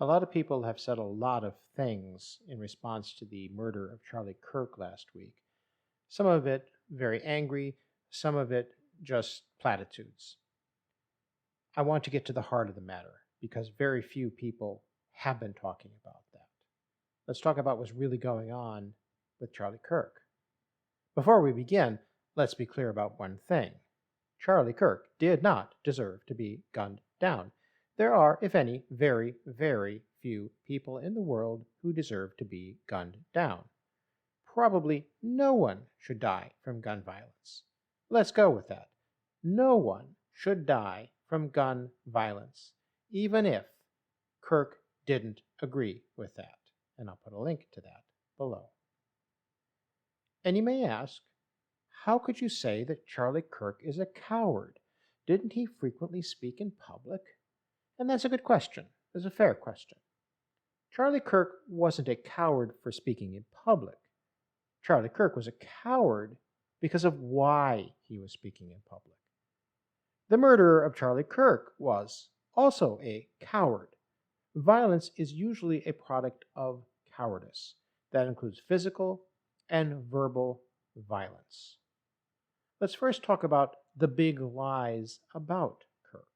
A lot of people have said a lot of things in response to the murder of Charlie Kirk last week. Some of it very angry, some of it just platitudes. I want to get to the heart of the matter because very few people have been talking about that. Let's talk about what's really going on with Charlie Kirk. Before we begin, let's be clear about one thing. Charlie Kirk did not deserve to be gunned down. There are, if any, very, very few people in the world who deserve to be gunned down. Probably no one should die from gun violence. Let's go with that. No one should die from gun violence, even if Kirk didn't agree with that. And I'll put a link to that below. And you may ask, how could you say that Charlie Kirk is a coward? Didn't he frequently speak in public? And that's a good question. It's a fair question. Charlie Kirk wasn't a coward for speaking in public. Charlie Kirk was a coward because of why he was speaking in public. The murderer of Charlie Kirk was also a coward. Violence is usually a product of cowardice. That includes physical and verbal violence. Let's first talk about the big lies about Kirk.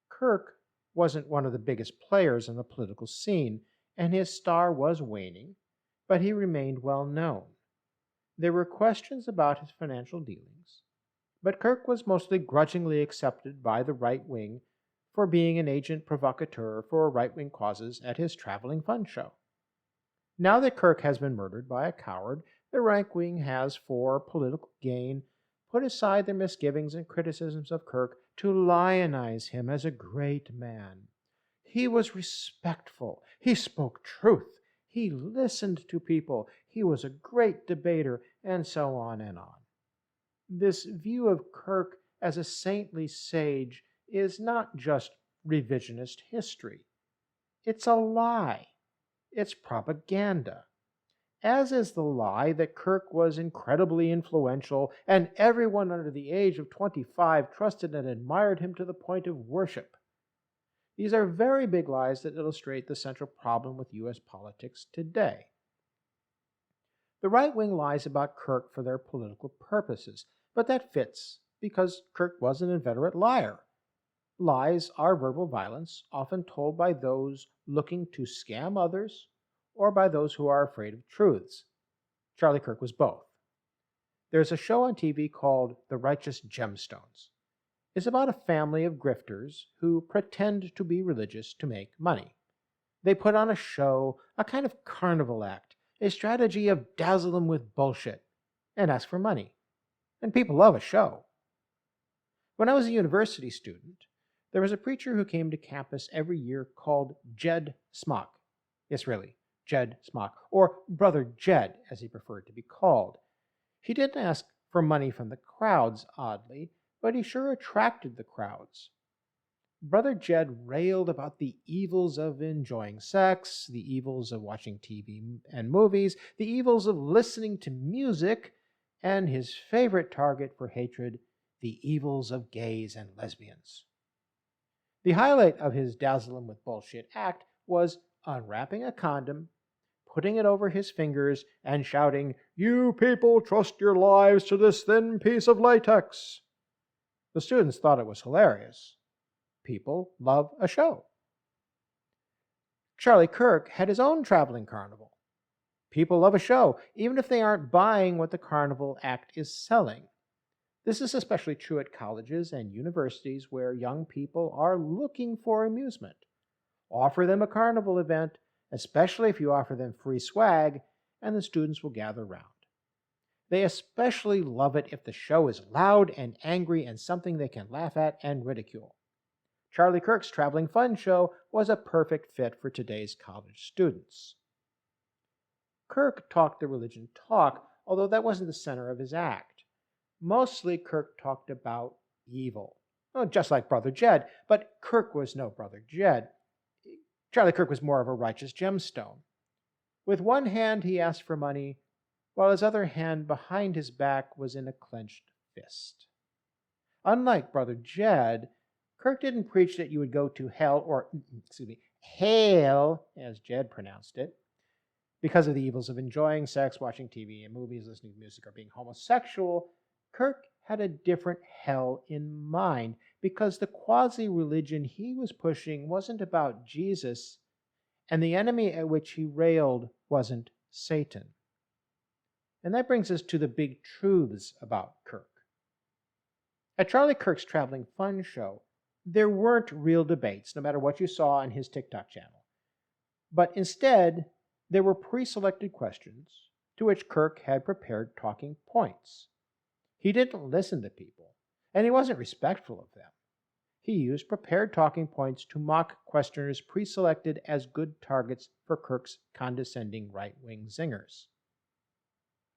Kirk wasn't one of the biggest players in the political scene, and his star was waning, but he remained well known. There were questions about his financial dealings, but Kirk was mostly grudgingly accepted by the right wing for being an agent provocateur for right-wing causes at his traveling fun show. Now that Kirk has been murdered by a coward, the right wing has, for political gain, put aside their misgivings and criticisms of Kirk to lionize him as a great man. He was respectful. He spoke truth. He listened to people. He was a great debater, and so on and on. This view of Kirk as a saintly sage is not just revisionist history. It's a lie. It's propaganda. As is the lie that Kirk was incredibly influential and everyone under the age of 25 trusted and admired him to the point of worship. These are very big lies that illustrate the central problem with U.S. politics today. The right wing lies about Kirk for their political purposes, but that fits because Kirk was an inveterate liar. Lies are verbal violence, often told by those looking to scam others or by those who are afraid of truths. Charlie Kirk was both. There's a show on TV called The Righteous Gemstones. It's about a family of grifters who pretend to be religious to make money. They put on a show, a kind of carnival act, a strategy of dazzle them with bullshit, and ask for money. And people love a show. When I was a university student, there was a preacher who came to campus every year called Jed Smock. Yes, really, Jed Smock, or Brother Jed, as he preferred to be called. He didn't ask for money from the crowds, oddly, but he sure attracted the crowds. Brother Jed railed about the evils of enjoying sex, the evils of watching TV and movies, the evils of listening to music, and his favorite target for hatred, the evils of gays and lesbians. The highlight of his dazzle 'em with bullshit act was unwrapping a condom, putting it over his fingers, and shouting, "You people trust your lives to this thin piece of latex." The students thought it was hilarious. People love a show. Charlie Kirk had his own traveling carnival. People love a show, even if they aren't buying what the carnival act is selling. This is especially true at colleges and universities where young people are looking for amusement. Offer them a carnival event, especially if you offer them free swag, and the students will gather round. They especially love it if the show is loud and angry and something they can laugh at and ridicule. Charlie Kirk's traveling fun show was a perfect fit for today's college students. Kirk talked the religion talk, although that wasn't the center of his act. Mostly Kirk talked about evil, just like Brother Jed, but Kirk was no Brother Jed. Charlie Kirk was more of a righteous gemstone. With one hand he asked for money, while his other hand behind his back was in a clenched fist. Unlike Brother Jed, Kirk didn't preach that you would go to hell or, hell, as Jed pronounced it, because of the evils of enjoying sex, watching TV and movies, listening to music, or being homosexual. Kirk had a different hell in mind because the quasi religion he was pushing wasn't about Jesus, and the enemy at which he railed wasn't Satan. And that brings us to the big truths about Kirk. At Charlie Kirk's Traveling Fun Show, there weren't real debates, no matter what you saw on his TikTok channel. But instead, there were pre-selected questions to which Kirk had prepared talking points. He didn't listen to people, and he wasn't respectful of them. He used prepared talking points to mock questioners pre-selected as good targets for Kirk's condescending right-wing zingers.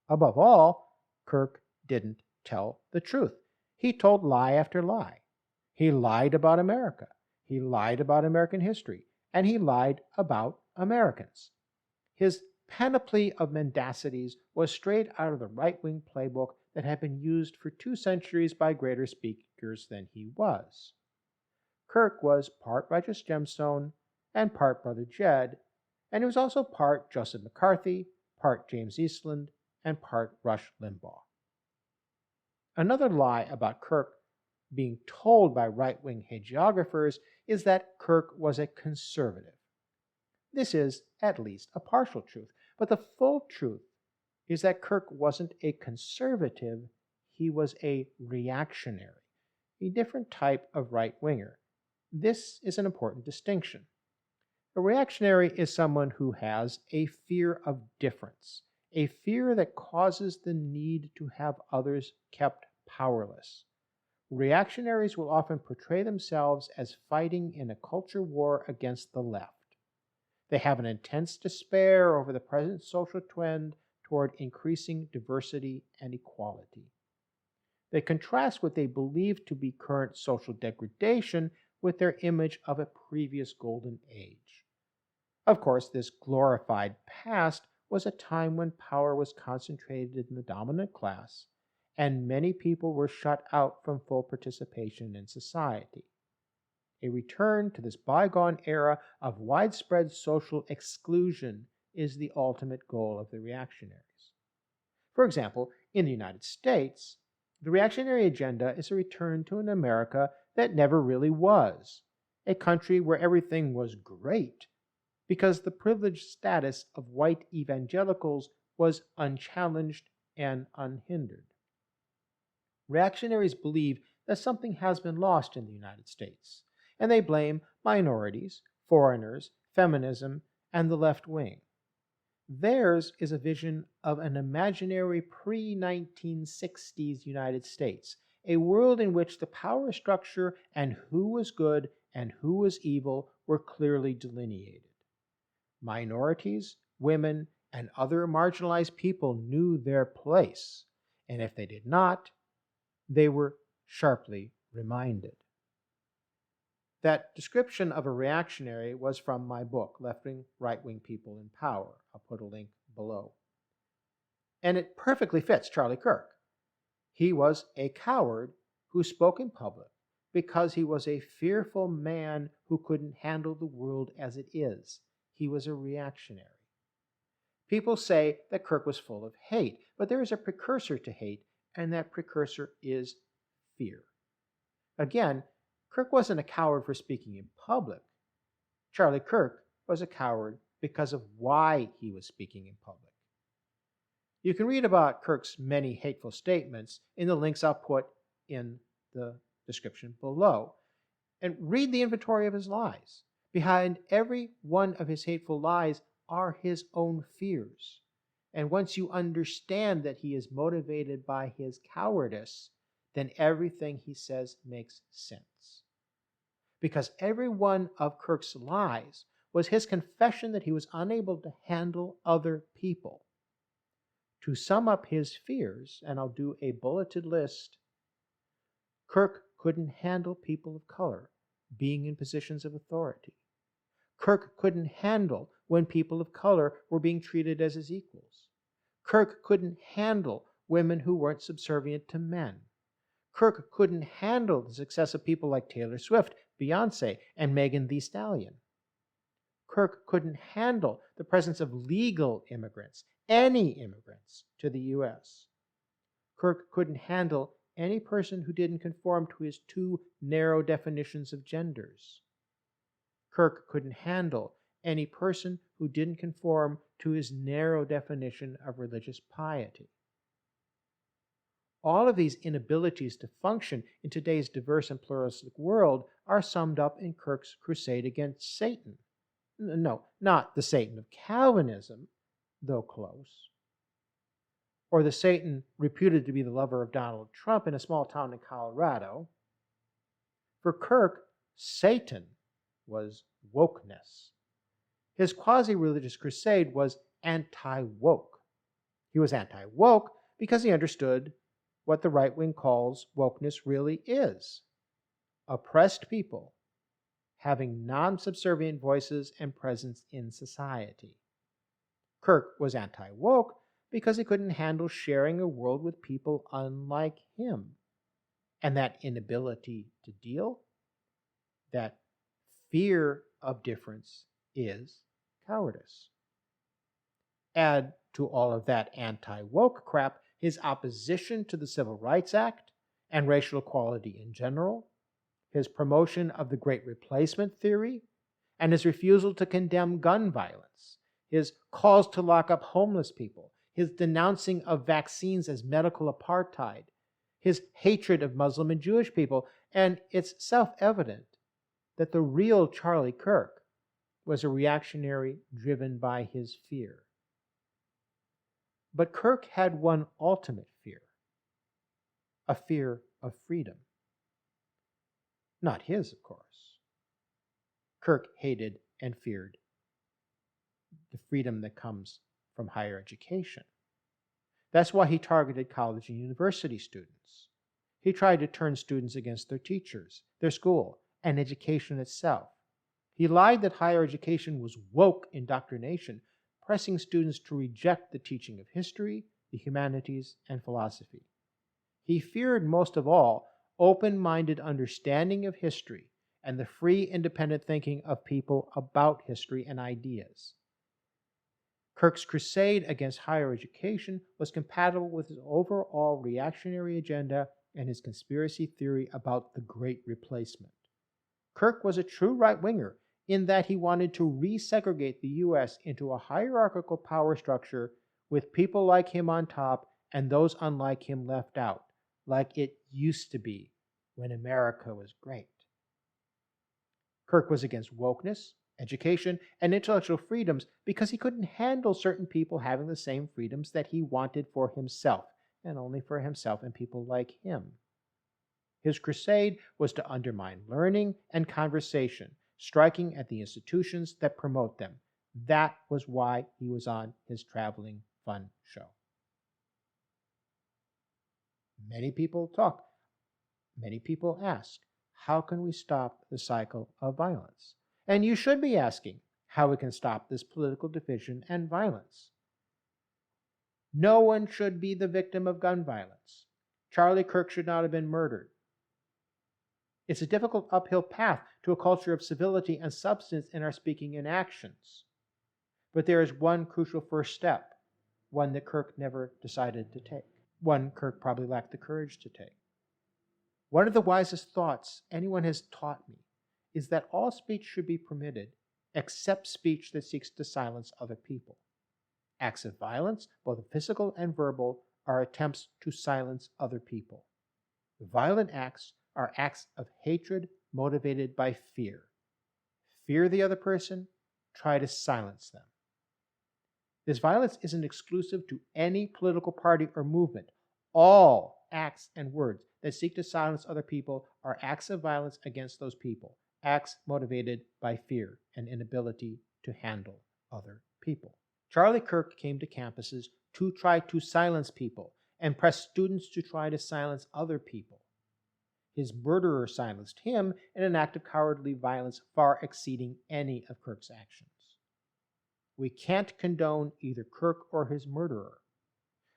Above all, Kirk didn't tell the truth. He told lie after lie. He lied about America. He lied about American history. And he lied about Americans. His panoply of mendacities was straight out of the right-wing playbook that had been used for 2 centuries by greater speakers than he was. Kirk was part Righteous Gemstone and part Brother Jed, and he was also part Joseph McCarthy, part James Eastland, and part Rush Limbaugh. Another lie about Kirk being told by right-wing hagiographers is that Kirk was a conservative. This is at least a partial truth, but the full truth is that Kirk wasn't a conservative, he was a reactionary, a different type of right-winger. This is an important distinction. A reactionary is someone who has a fear of difference, a fear that causes the need to have others kept powerless. Reactionaries will often portray themselves as fighting in a culture war against the left. They have an intense despair over the present social trend toward increasing diversity and equality. They contrast what they believe to be current social degradation with their image of a previous golden age. Of course, this glorified past was a time when power was concentrated in the dominant class, and many people were shut out from full participation in society. A return to this bygone era of widespread social exclusion is the ultimate goal of the reactionaries. For example, in the United States, the reactionary agenda is a return to an America that never really was, a country where everything was great, because the privileged status of white evangelicals was unchallenged and unhindered. Reactionaries believe that something has been lost in the United States, and they blame minorities, foreigners, feminism, and the left wing. Theirs is a vision of an imaginary pre-1960s United States, a world in which the power structure and who was good and who was evil were clearly delineated. Minorities, women, and other marginalized people knew their place, and if they did not, they were sharply reminded. That description of a reactionary was from my book, Left-Wing, Right-Wing People in Power. I'll put a link below. And it perfectly fits Charlie Kirk. He was a coward who spoke in public because he was a fearful man who couldn't handle the world as it is. He was a reactionary. People say that Kirk was full of hate, but there is a precursor to hate, and that precursor is fear. Again, Kirk wasn't a coward for speaking in public. Charlie Kirk was a coward because of why he was speaking in public. You can read about Kirk's many hateful statements in the links I'll put in the description below. And read the inventory of his lies. Behind every one of his hateful lies are his own fears. And once you understand that he is motivated by his cowardice, then everything he says makes sense. Because every one of Kirk's lies was his confession that he was unable to handle other people. To sum up his fears, and I'll do a bulleted list, Kirk couldn't handle people of color being in positions of authority. Kirk couldn't handle when people of color were being treated as his equals. Kirk couldn't handle women who weren't subservient to men. Kirk couldn't handle the success of people like Taylor Swift, Beyonce, and Megan Thee Stallion. Kirk couldn't handle the presence of legal immigrants, any immigrants, to the U.S. Kirk couldn't handle any person who didn't conform to his too narrow definitions of genders. Kirk couldn't handle any person who didn't conform to his narrow definition of religious piety. All of these inabilities to function in today's diverse and pluralistic world are summed up in Kirk's crusade against Satan. No, not the Satan of Calvinism, though close, or the Satan reputed to be the lover of Donald Trump in a small town in Colorado. For Kirk, Satan was wokeness. His quasi-religious crusade was anti-woke. He was anti-woke because he understood what the right wing calls wokeness really is: oppressed people having non-subservient voices and presence in society. Kirk was anti-woke because he couldn't handle sharing a world with people unlike him. And that inability to deal, that fear of difference, is cowardice. Add to all of that anti-woke crap his opposition to the Civil Rights Act and racial equality in general, his promotion of the Great Replacement theory, and his refusal to condemn gun violence, his calls to lock up homeless people, his denouncing of vaccines as medical apartheid, his hatred of Muslim and Jewish people, and it's self-evident that the real Charlie Kirk was a reactionary driven by his fear. But Kirk had one ultimate fear, a fear of freedom. Not his, of course. Kirk hated and feared the freedom that comes from higher education. That's why he targeted college and university students. He tried to turn students against their teachers, their school, and education itself. He lied that higher education was woke indoctrination, pressing students to reject the teaching of history, the humanities, and philosophy. He feared most of all open-minded understanding of history and the free, independent thinking of people about history and ideas. Kirk's crusade against higher education was compatible with his overall reactionary agenda and his conspiracy theory about the Great Replacement. Kirk was a true right-winger in that he wanted to resegregate the U.S. into a hierarchical power structure with people like him on top and those unlike him left out, like it used to be when America was great. Kirk was against wokeness, education, and intellectual freedoms because he couldn't handle certain people having the same freedoms that he wanted for himself, and only for himself and people like him. His crusade was to undermine learning and conversation, striking at the institutions that promote them. That was why he was on his traveling fun show. Many people talk. Many people ask, how can we stop the cycle of violence? And you should be asking how we can stop this political division and violence. No one should be the victim of gun violence. Charlie Kirk should not have been murdered. It's a difficult uphill path to a culture of civility and substance in our speaking and actions. But there is one crucial first step, one that Kirk never decided to take, one Kirk probably lacked the courage to take. One of the wisest thoughts anyone has taught me is that all speech should be permitted except speech that seeks to silence other people. Acts of violence, both physical and verbal, are attempts to silence other people. Violent acts are acts of hatred motivated by fear. Fear the other person, try to silence them. This violence isn't exclusive to any political party or movement. All acts and words that seek to silence other people are acts of violence against those people, acts motivated by fear and inability to handle other people. Charlie Kirk came to campuses to try to silence people and press students to try to silence other people. His murderer silenced him in an act of cowardly violence far exceeding any of Kirk's actions. We can't condone either Kirk or his murderer.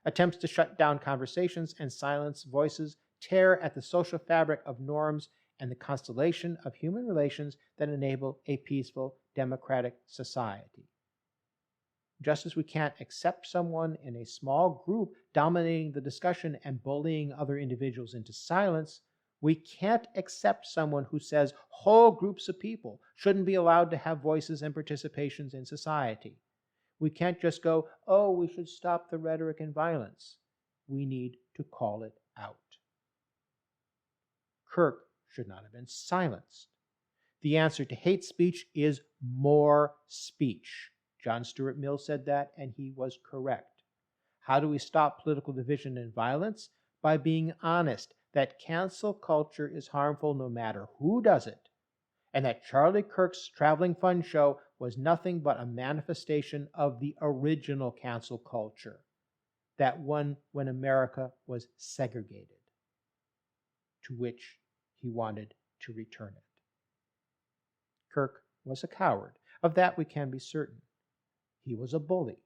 Attempts to shut down conversations and silence voices tear at the social fabric of norms and the constellation of human relations that enable a peaceful, democratic society. Just as we can't accept someone in a small group dominating the discussion and bullying other individuals into silence, we can't accept someone who says whole groups of people shouldn't be allowed to have voices and participations in society. We can't just go, oh, we should stop the rhetoric and violence. We need to call it out. Kirk should not have been silenced. The answer to hate speech is more speech. John Stuart Mill said that, and he was correct. How do we stop political division and violence? By being honest that cancel culture is harmful no matter who does it, and that Charlie Kirk's traveling fun show was nothing but a manifestation of the original cancel culture, that one when America was segregated, to which he wanted to return it. Kirk was a coward. Of that we can be certain. He was a bully,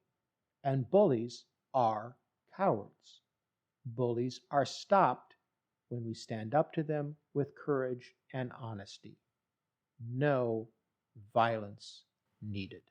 and bullies are cowards. Bullies are stopped when we stand up to them with courage and honesty. No violence needed.